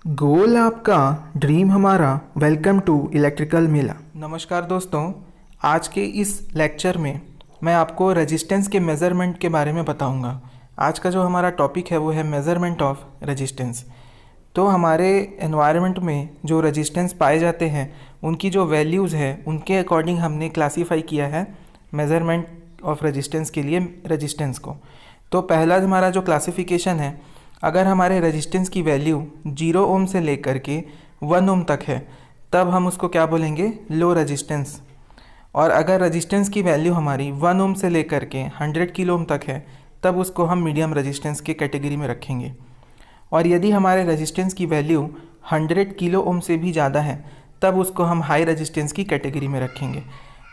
गोल आपका, ड्रीम हमारा। Welcome to electrical मेला। नमस्कार दोस्तों, आज के इस लेक्चर में मैं आपको रेजिस्टेंस के मेज़रमेंट के बारे में बताऊंगा। आज का जो हमारा टॉपिक है वो है मेज़रमेंट ऑफ रेजिस्टेंस। तो हमारे एनवायरनमेंट में जो रेजिस्टेंस पाए जाते हैं उनकी जो वैल्यूज़ है उनके अकॉर्डिंग हमने क्लासीफाई किया है मेज़रमेंट ऑफ रेजिस्टेंस के लिए रेजिस्टेंस को। तो पहला हमारा जो क्लासिफिकेशन है, अगर हमारे रेजिस्टेंस की वैल्यू 0 ओम से लेकर के 1 ओम तक है तब हम उसको क्या बोलेंगे, लो रेजिस्टेंस। और अगर रेजिस्टेंस की वैल्यू हमारी 1 ओम से लेकर के 100 किलो ओम तक है तब उसको हम मीडियम रेजिस्टेंस के कैटेगरी में रखेंगे। और यदि हमारे रेजिस्टेंस की वैल्यू 100 किलो ओम से भी ज़्यादा है तब उसको हम हाई रेजिस्टेंस की कैटेगरी में रखेंगे।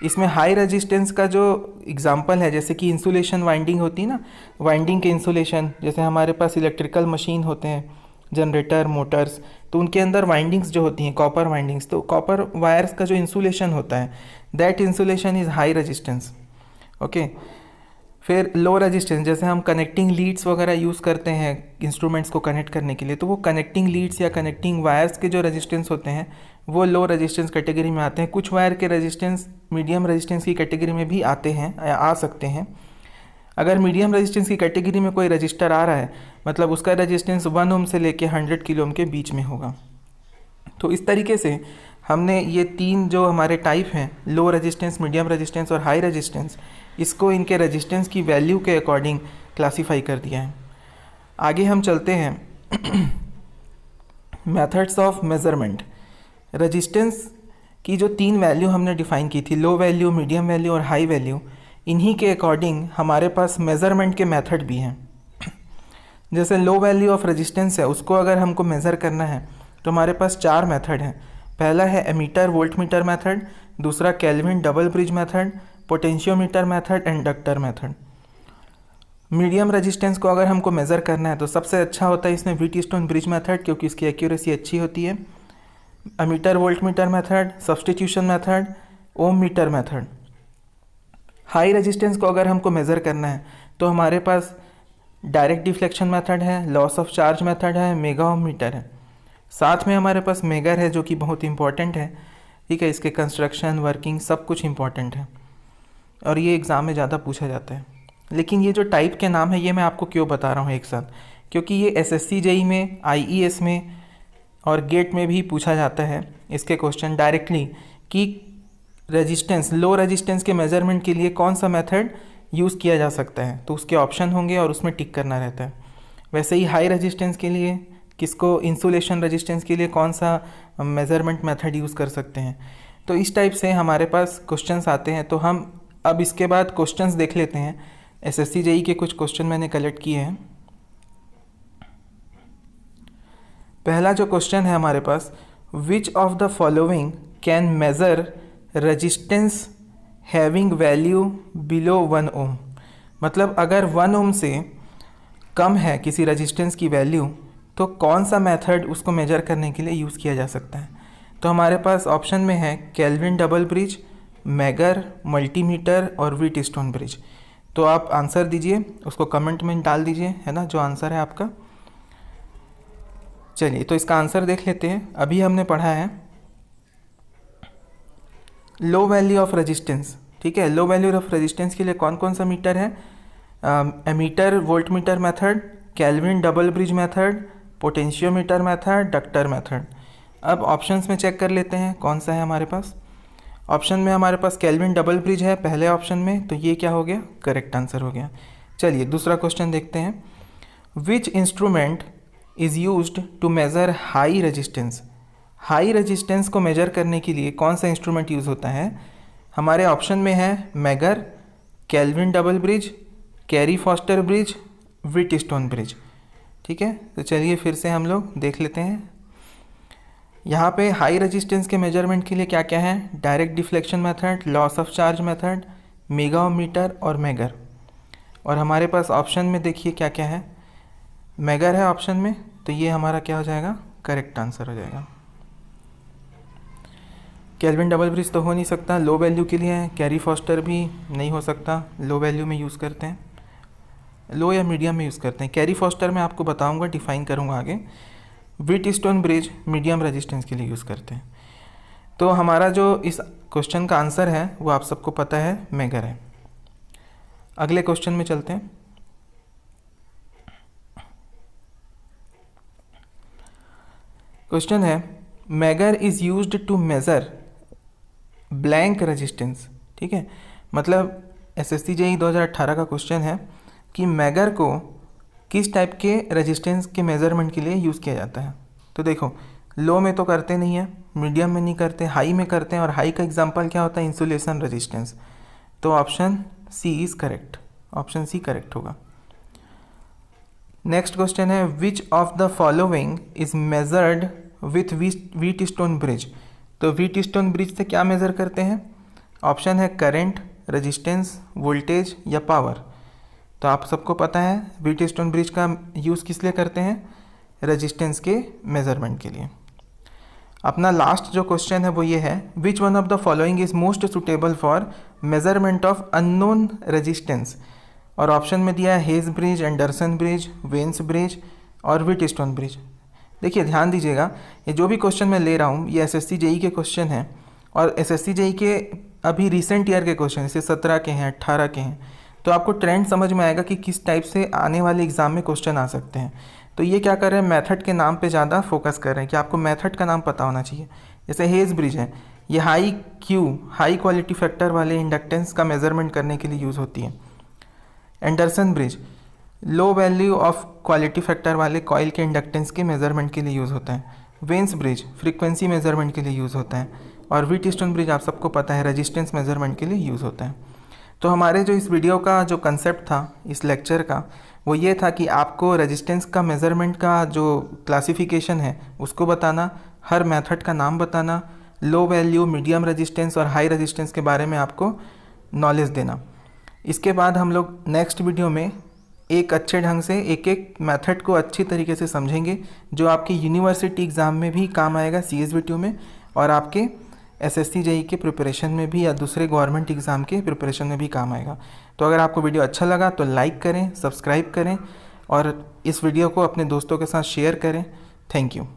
इसमें हाई रेजिस्टेंस का जो एग्जांपल है, जैसे कि इंसुलेशन वाइंडिंग होती है ना, वाइंडिंग के इंसुलेशन, जैसे हमारे पास इलेक्ट्रिकल मशीन होते हैं, जनरेटर, मोटर्स, तो उनके अंदर वाइंडिंग्स जो होती हैं कॉपर वाइंडिंग्स, तो कॉपर वायर्स का जो इंसुलेशन होता है that insulation is high resistance. Okay. फिर लो रेजिस्टेंस, जैसे हम कनेक्टिंग लीड्स वगैरह यूज़ करते हैं इंस्ट्रूमेंट्स को कनेक्ट करने के लिए, तो वो कनेक्टिंग लीड्स या कनेक्टिंग वायर्स के जो रेजिस्टेंस होते हैं वो लो रेजिस्टेंस कैटेगरी में आते हैं। कुछ वायर के रेजिस्टेंस मीडियम रेजिस्टेंस की कैटेगरी में भी आते हैं या आ सकते हैं। अगर मीडियम रेजिस्टेंस की कैटेगरी में कोई रजिस्टर आ रहा है मतलब उसका रेजिस्टेंस 1 ओम से लेके 100 किलो ओम के बीच में होगा। तो इस तरीके से हमने ये तीन जो हमारे टाइप हैं, लो रेजिस्टेंस, मीडियम रेजिस्टेंस और हाई रेजिस्टेंस, इसको इनके रेजिस्टेंस की वैल्यू के अकॉर्डिंग क्लासीफाई कर दिया है। आगे हम चलते हैं मेथड्स ऑफ मेज़रमेंट। रेजिस्टेंस की जो तीन वैल्यू हमने डिफ़ाइन की थी, लो वैल्यू, मीडियम वैल्यू और हाई वैल्यू, इन्हीं के अकॉर्डिंग हमारे पास मेज़रमेंट के मेथड भी हैं। जैसे लो वैल्यू ऑफ रेजिस्टेंस है, उसको अगर हमको मेज़र करना है तो हमारे पास चार मेथड हैं। पहला है एमीटर वोल्ट मीटर मेथड, दूसरा kelvin double bridge method, potentiometer method, inductor method. Medium resistance को अगर हमको मेज़र करना है तो सबसे अच्छा होता है इसमें व्हीटस्टोन ब्रिज मेथड, क्योंकि इसकी एक्यूरेसी अच्छी होती है। Ammeter volt meter method, substitution method, ohm meter method. High resistance को अगर हमको मेज़र करना है तो हमारे पास डायरेक्ट डिफ्लेक्शन मेथड है, लॉस ऑफ चार्ज मेथड है, मेगा ओम मीटर है। साथ में हमारे पास मेगर है जो कि बहुत इंपॉर्टेंट है, ठीक है, इसके कंस्ट्रक्शन, वर्किंग सब कुछ इंपॉर्टेंट है और ये एग्ज़ाम में ज़्यादा पूछा जाता है। लेकिन ये जो टाइप के नाम है ये मैं आपको क्यों बता रहा हूँ एक साथ, क्योंकि ये एसएससी जेईई में, आईईएस में और गेट में भी पूछा जाता है इसके क्वेश्चन डायरेक्टली कि रेजिस्टेंस, लो रेजिस्टेंस के मेज़रमेंट के लिए कौन सा मेथड यूज़ किया जा सकता है, तो उसके ऑप्शन होंगे और उसमें टिक करना रहता है। वैसे ही हाई रेजिस्टेंस के लिए किसको, इंसुलेशन रेजिस्टेंस के लिए कौन सा मेज़रमेंट मेथड यूज़ कर सकते हैं। तो इस टाइप से हमारे पास क्वेश्चंस आते हैं। तो हम अब इसके बाद क्वेश्चंस देख लेते हैं। एसएससी जेईई के कुछ क्वेश्चन मैंने कलेक्ट किए हैं। पहला जो क्वेश्चन है हमारे पास, which of the following can measure resistance having value below 1 ohm. मतलब अगर 1 ओम से कम है किसी रेजिस्टेंस की वैल्यू तो कौन सा मेथड उसको मेजर करने के लिए यूज़ किया जा सकता है। तो हमारे पास ऑप्शन में है kelvin double bridge, megger, multimeter और व्हीटस्टोन ब्रिज। तो आप आंसर दीजिए, उसको कमेंट में डाल दीजिए, है ना, जो आंसर है आपका। चलिए तो इसका आंसर देख लेते हैं। अभी हमने पढ़ा है लो वैल्यू ऑफ रेजिस्टेंस, ठीक है। लो वैल्यू ऑफ रेजिस्टेंस के लिए कौन कौन सा मीटर है, ammeter volt meter method, Kelvin double bridge method, potentiometer method, ducter method. अब ऑप्शंस में चेक कर लेते हैं कौन सा है हमारे पास। ऑप्शन में हमारे पास केल्विन डबल ब्रिज है पहले ऑप्शन में, तो ये क्या हो गया, करेक्ट आंसर हो गया। चलिए दूसरा क्वेश्चन देखते हैं। Which instrument is used to measure high resistance. High resistance को मेजर करने के लिए कौन सा इंस्ट्रूमेंट यूज़ होता है। हमारे ऑप्शन में है megger, kelvin double bridge, carry foster bridge, Wheatstone bridge, ठीक है। तो चलिए फिर से हम लोग देख लेते हैं। यहाँ पे हाई रेजिस्टेंस के मेजरमेंट के लिए क्या क्या है, direct deflection method, loss of charge method, mega ohm meter और मेगर। और हमारे पास ऑप्शन में देखिए क्या क्या है, मेगर है ऑप्शन में, तो ये हमारा क्या हो जाएगा, करेक्ट आंसर हो जाएगा। केल्विन डबल ब्रिज तो हो नहीं सकता, लो वैल्यू के लिए है। कैरी फॉस्टर भी नहीं हो सकता, लो वैल्यू में यूज़ करते हैं, लो या मीडियम में यूज़ करते हैं। कैरी फॉस्टर मैं आपको बताऊंगा, डिफ़ाइन करूंगा आगे। व्हीटस्टोन ब्रिज मीडियम रेजिस्टेंस के लिए यूज़ करते हैं। तो हमारा जो इस क्वेश्चन का आंसर है वो आप सबको पता है, मेगर है। अगले क्वेश्चन में चलते हैं। क्वेश्चन है megger is used to measure blank resistance. ठीक है, मतलब एसएससी जेईई 2018 का क्वेश्चन है कि मेगर को किस टाइप के रेजिस्टेंस के मेज़रमेंट के लिए यूज़ किया जाता है। तो देखो, लो में तो करते नहीं है, मीडियम में नहीं करते, हाई में करते हैं, और हाई का एग्जांपल क्या होता है, इंसुलेशन रेजिस्टेंस। तो option C is correct, option C correct होगा। नेक्स्ट क्वेश्चन है which of the following is measured with Wheatstone bridge. तो व्हीटस्टोन ब्रिज से क्या मेज़र करते हैं? ऑप्शन है करंट, रेजिस्टेंस, वोल्टेज या पावर। तो आप सबको पता है व्हीटस्टोन ब्रिज का यूज़ किस लिए करते हैं? रेजिस्टेंस के मेज़रमेंट के लिए। अपना लास्ट जो क्वेश्चन है वो ये है which one of the following is most suitable for measurement of unknown resistance. और ऑप्शन में दिया है hedge bridge, Anderson bridge, veins bridge और व्हीटस्टोन ब्रिज। देखिए ध्यान दीजिएगा, ये जो भी क्वेश्चन मैं ले रहा हूँ ये एसएससी जेईई के क्वेश्चन हैं, और एसएससी जेईई के अभी रिसेंट ईयर के क्वेश्चन, जैसे 17 के हैं, 18 के हैं। तो आपको ट्रेंड समझ में आएगा कि किस टाइप से आने वाले एग्ज़ाम में क्वेश्चन आ सकते हैं। तो ये क्या कर रहे हैं, मेथड के नाम पे ज़्यादा फोकस कर रहे हैं कि आपको मेथड का नाम पता होना चाहिए। जैसे हेज ब्रिज है, ये हाई क्वालिटी फैक्टर वाले इंडक्टेंस का मेज़रमेंट करने के लिए यूज़ होती है। Anderson bridge low value of quality factor वाले कॉइल के इंडक्टेंस के मेज़रमेंट के लिए यूज़ होता है। वेन्स ब्रिज फ्रीक्वेंसी मेज़रमेंट के लिए यूज़ होता है। और व्हीटस्टोन ब्रिज आप सबको पता है रेजिस्टेंस मेज़रमेंट के लिए यूज़ होता है। तो हमारे जो इस वीडियो का जो कंसेप्ट था इस लेक्चर का वो ये था कि आपको रेजिस्टेंस का मेज़रमेंट का जो क्लासिफिकेशन है उसको बताना, हर मेथड का नाम बताना, लो वैल्यू, मीडियम रेजिस्टेंस और हाई रेजिस्टेंस के बारे में आपको नॉलेज देना। इसके बाद हम लोग नेक्स्ट वीडियो में एक अच्छे ढंग से एक एक मेथड को अच्छी तरीके से समझेंगे जो आपकी यूनिवर्सिटी एग्ज़ाम में भी काम आएगा, CSBTU में, और आपके एसएससी जेईई के प्रिपरेशन में भी या दूसरे गवर्नमेंट एग्ज़ाम के प्रिपरेशन में भी काम आएगा। तो अगर आपको वीडियो अच्छा लगा तो लाइक करें, सब्सक्राइब करें और इस वीडियो को अपने दोस्तों के साथ शेयर करें। Thank you.